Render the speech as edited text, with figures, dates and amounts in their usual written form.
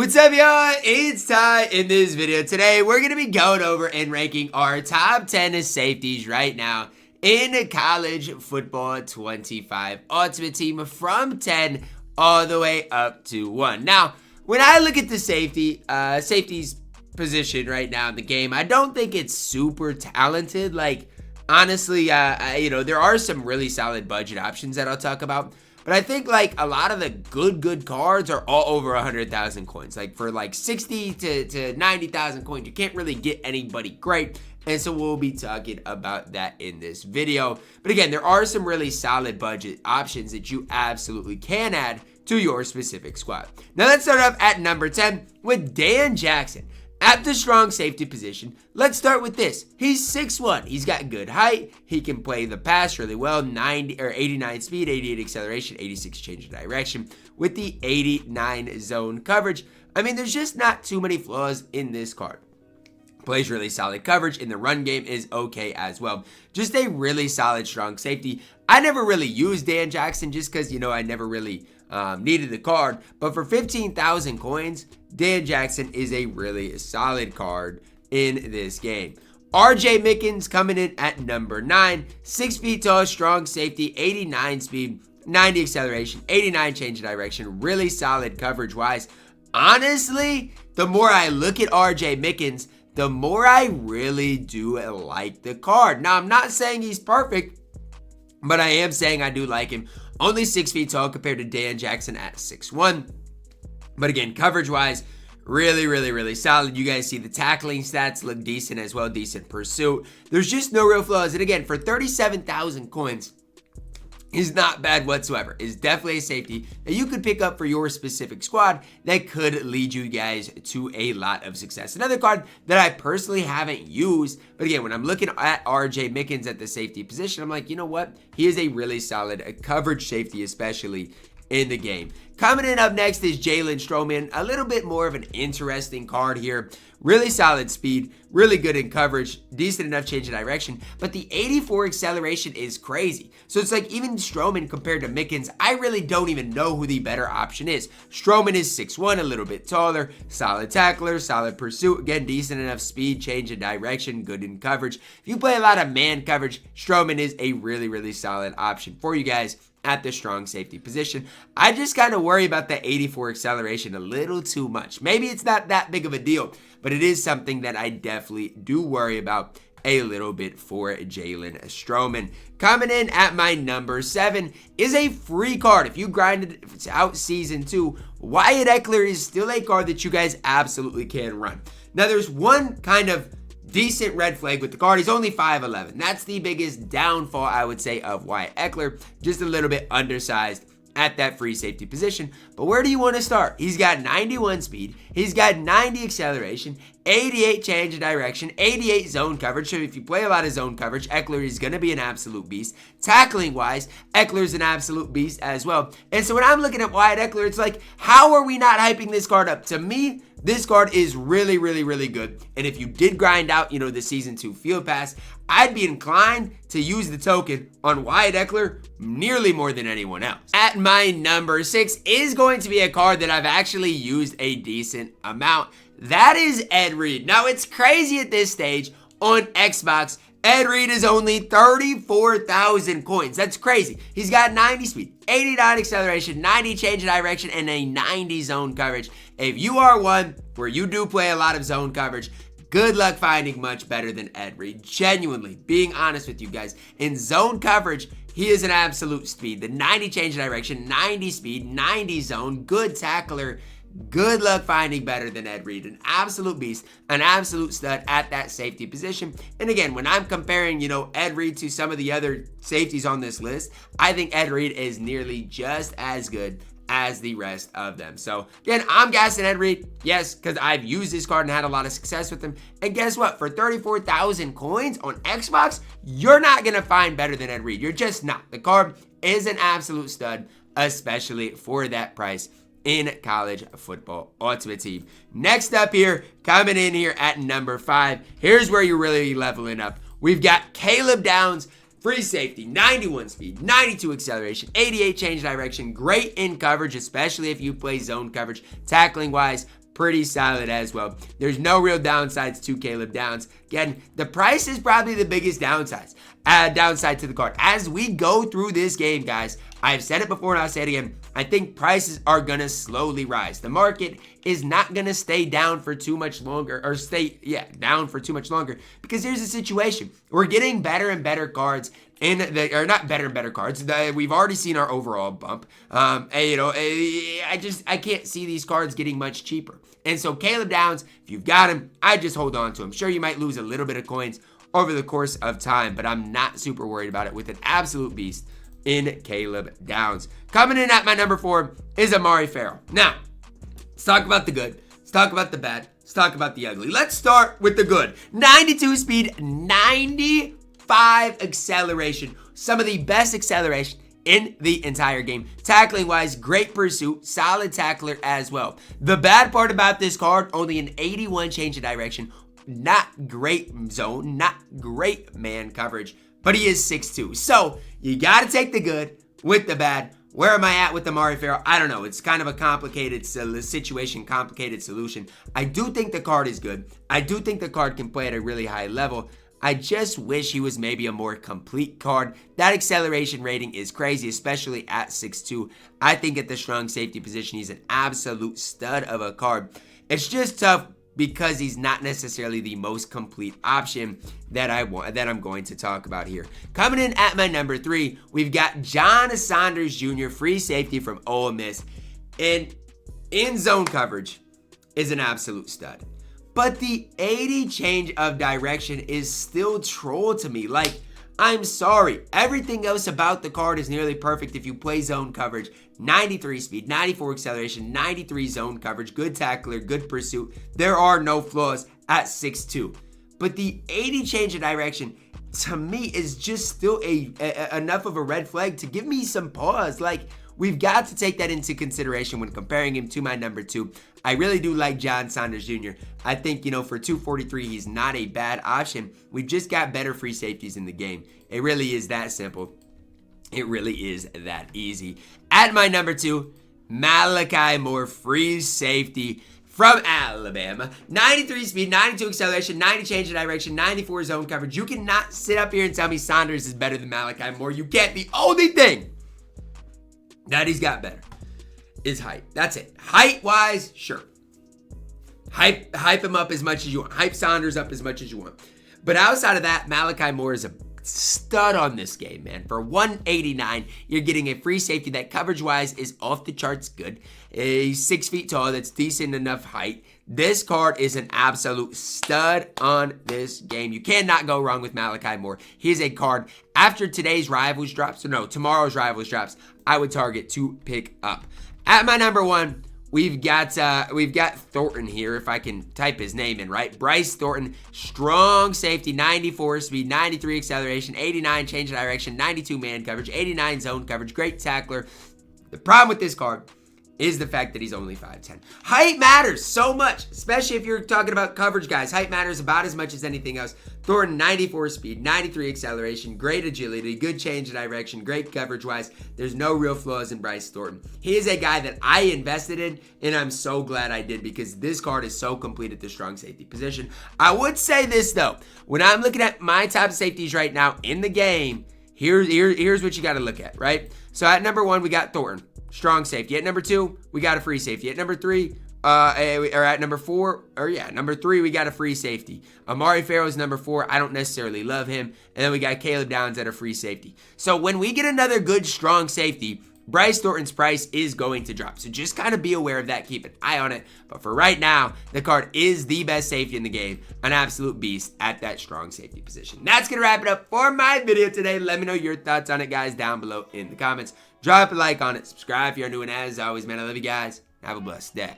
What's up, y'all? It's Ty. In this video today, we're going to be going over and ranking our top 10 safeties right now in college football 25 Ultimate Team from 10 all the way up to 1. Now, when I look at the safeties position right now in the game, I don't think it's super talented. Like, honestly, there are some really solid budget options that I'll talk about. But I think, like, a lot of the good cards are all over 100,000 coins. Like, for, like, 60 to 90,000 coins, you can't really get anybody great. And so we'll be talking about that in this video. But again, there are some really solid budget options that you absolutely can add to your specific squad. Now, let's start off at number 10 with Dan Jackson. At the strong safety position, let's start with this. He's 6'1". He's got good height. He can play the pass really well. 89 speed, 88 acceleration, 86 change of direction with the 89 zone coverage. I mean, there's just not too many flaws in this card. Plays really solid coverage. In the run game is okay as well. Just a really solid strong safety. I never really used Dan Jackson just because, I never really needed the card. But for 15,000 coins, Dan Jackson is a really solid card in this game. RJ Mickens coming in at number 9. 6 feet tall, strong safety, 89 speed, 90 acceleration, 89 change of direction. Really solid coverage-wise. Honestly, the more I look at RJ Mickens, the more I really do like the card. Now, I'm not saying he's perfect, but I am saying I do like him. Only 6 feet tall compared to Dan Jackson at 6'1". But again, coverage-wise, really solid. You guys see the tackling stats look decent as well. Decent pursuit. There's just no real flaws. And again, for 37,000 coins, is not bad whatsoever. Is definitely a safety that you could pick up for your specific squad that could lead you guys to a lot of success. Another card that I personally haven't used, but again, when I'm looking at RJ Mickens at the safety position, I'm like, you know what? He is a really solid coverage safety, especially in the game. Coming in up next is Jalen Stroman. A little bit more of an interesting card here. Really solid speed, really good in coverage, decent enough change of direction, but the 84 acceleration is crazy. So it's like even Stroman compared to Mickens, I really don't even know who the better option is. Stroman is 6'1", a little bit taller, solid tackler, solid pursuit, again, decent enough speed, change of direction, good in coverage. If you play a lot of man coverage, Stroman is a really solid option for you guys at the strong safety position. I just kind of worry about that 84 acceleration a little too much. Maybe it's not that big of a deal, but it is something that I definitely do worry about a little bit for Jalen Stroman. Coming in at my number 7 is a free card. If you grinded out Season 2, Wyatt Ekeler is still a card that you guys absolutely can run. Now, there's one kind of decent red flag with the card. He's only 5'11". That's the biggest downfall, I would say, of Wyatt Ekeler. Just a little bit undersized at that free safety position. But where do you want to start? He's got 91 speed. He's got 90 acceleration, 88 change of direction, 88 zone coverage. So if you play a lot of zone coverage, Ekeler is going to be an absolute beast. Tackling wise, Ekeler's an absolute beast as well. And so when I'm looking at Wyatt Ekeler, it's like, how are we not hyping this card up? To me, this card is really good. And if you did grind out, the Season 2 Field Pass, I'd be inclined to use the token on Wyatt Ekeler nearly more than anyone else. At my number 6 is going to be a card that I've actually used a decent amount. That is Ed Reed. Now, it's crazy at this stage on Xbox. Ed Reed is only 34,000 coins. That's crazy. He's got 90 speed, 89 acceleration, 90 change of direction, and a 90 zone coverage. If you are one where you do play a lot of zone coverage, good luck finding much better than Ed Reed. Genuinely, being honest with you guys, in zone coverage, he is an absolute speed. The 90 change of direction, 90 speed, 90 zone, good tackler. Good luck finding better than Ed Reed. An absolute beast, an absolute stud at that safety position. And again, when I'm comparing, Ed Reed to some of the other safeties on this list, I think Ed Reed is nearly just as good as the rest of them. So again, I'm gassing Ed Reed. Yes, because I've used this card and had a lot of success with him. And guess what? For 34,000 coins on Xbox, you're not going to find better than Ed Reed. You're just not. The card is an absolute stud, especially for that price in college football Ultimate Team. Next up here, coming in here at number 5, here's where you're really leveling up. We've got Caleb Downs, free safety, 91 speed, 92 acceleration, 88 change direction, great in coverage, especially if you play zone coverage. Tackling wise, pretty solid as well. There's no real downsides to Caleb Downs. Again, the price is probably the biggest downside to the card. As we go through this game, guys, I've said it before and I'll say it again. I think prices are going to slowly rise. The market is not going to stay down for too much longer, or down for too much longer, because here's the situation. We're getting better and better cards not better and better cards. We've already seen our overall bump. I can't see these cards getting much cheaper. And so Caleb Downs, if you've got him, I just hold on to him. Sure, you might lose a little bit of coins over the course of time, but I'm not super worried about it with an absolute beast in Caleb Downs. Coming in at my number 4 is Amari Farrell. Now, let's talk about the good. Let's talk about the bad. Let's talk about the ugly. Let's start with the good. 92 speed, 95 acceleration. Some of the best acceleration in the entire game. Tackling wise, great pursuit, solid tackler as well. The bad part about this card, only an 81 change of direction. Not great zone, not great man coverage, but he is 6'2". So you got to take the good with the bad. Where am I at with Amari Farrell? I don't know. It's kind of a complicated situation, complicated solution. I do think the card is good. I do think the card can play at a really high level. I just wish he was maybe a more complete card. That acceleration rating is crazy, especially at 6'2". I think at the strong safety position, he's an absolute stud of a card. It's just tough because he's not necessarily the most complete option that I'm going to talk about here. Coming in at my number 3, we've got John Saunders Jr., free safety from Ole Miss. And in zone coverage is an absolute stud. But the 80 change of direction is still troll to me. Like, I'm sorry. Everything else about the card is nearly perfect if you play zone coverage. 93 speed, 94 acceleration, 93 zone coverage, good tackler, good pursuit. There are no flaws at 6'2". But the 80 change of direction, to me, is just still enough of a red flag to give me some pause. Like, we've got to take that into consideration when comparing him to my number 2. I really do like John Saunders Jr. I think, for 243, he's not a bad option. We've just got better free safeties in the game. It really is that simple. It really is that easy. At my number 2, Malachi Moore, free safety from Alabama. 93 speed, 92 acceleration, 90 change of direction, 94 zone coverage. You cannot sit up here and tell me Saunders is better than Malachi Moore. You can't. The only thing that he's got better is height. That's it. Height-wise, sure. Hype him up as much as you want. Hype Saunders up as much as you want. But outside of that, Malachi Moore is a stud on this game, man. For 189, you're getting a free safety that coverage-wise is off the charts good. He's 6 feet tall. That's decent enough height. This card is an absolute stud on this game. You cannot go wrong with Malachi Moore. He is a card after tomorrow's Rivals drops, I would target to pick up. At my number 1, we've got Thornton here, if I can type his name in right. Bryce Thornton, strong safety, 94 speed, 93 acceleration, 89 change of direction, 92 man coverage, 89 zone coverage, great tackler. The problem with this card is the fact that he's only 5'10". Height matters so much, especially if you're talking about coverage guys. Height matters about as much as anything else. Thornton, 94 speed, 93 acceleration, great agility, good change of direction, great coverage-wise. There's no real flaws in Bryce Thornton. He is a guy that I invested in, and I'm so glad I did because this card is so complete at the strong safety position. I would say this, though. When I'm looking at my top safeties right now in the game, here's what you got to look at, right? So at number 1, we got Thornton. Strong safety. At number 2, we got a free safety. At number 3, number 3, we got a free safety. Amari Farrell is number 4. I don't necessarily love him. And then we got Caleb Downs at a free safety. So when we get another good, strong safety, Bryce Thornton's price is going to drop. So just kind of be aware of that. Keep an eye on it. But for right now, the card is the best safety in the game. An absolute beast at that strong safety position. That's going to wrap it up for my video today. Let me know your thoughts on it, guys, down below in the comments. Drop a like on it. Subscribe if you're new. And as always, man, I love you guys. Have a blessed day.